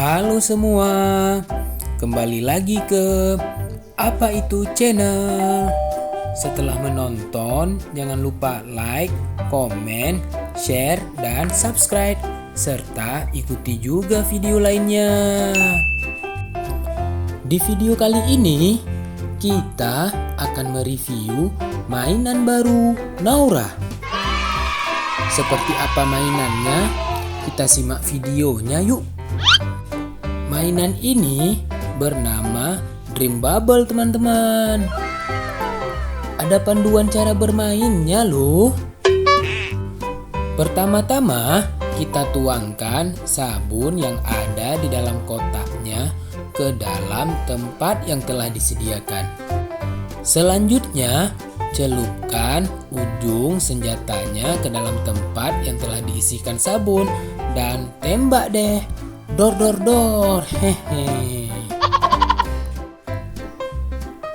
Halo semua, kembali lagi ke Apa Itu Channel. Setelah menonton, jangan lupa like, komen, share, dan subscribe. Serta ikuti juga video lainnya. Di video kali ini, kita akan mereview mainan baru Naura. Seperti apa mainannya? Kita simak videonya yuk. Mainan ini bernama Dream Bubble, teman-teman. Ada panduan cara bermainnya loh. Pertama-tama kita tuangkan sabun yang ada di dalam kotaknya ke dalam tempat yang telah disediakan. Selanjutnya celupkan ujung senjatanya ke dalam tempat yang telah diisikan sabun dan tembak deh. Dor dor dor, hehe.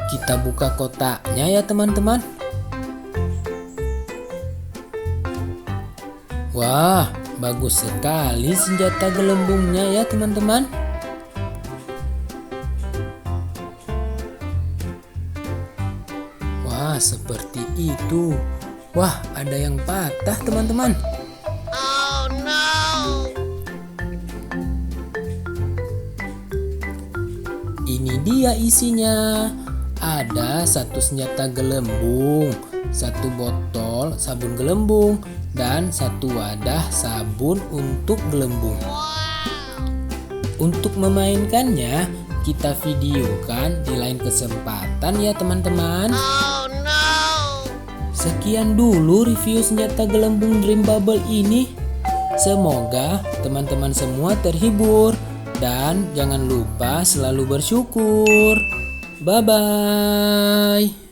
Kita buka kotaknya ya teman-teman. Wah, bagus sekali senjata gelembungnya ya teman-teman. Wah, seperti itu. Wah, ada yang patah teman-teman. Ini dia isinya. Ada satu senjata gelembung, satu botol sabun gelembung, dan satu wadah sabun untuk gelembung. Untuk memainkannya, kita videokan di lain kesempatan ya teman-teman. Sekian dulu review senjata gelembung Dream Bubble ini. Semoga teman-teman semua terhibur. Dan jangan lupa selalu bersyukur. Bye-bye.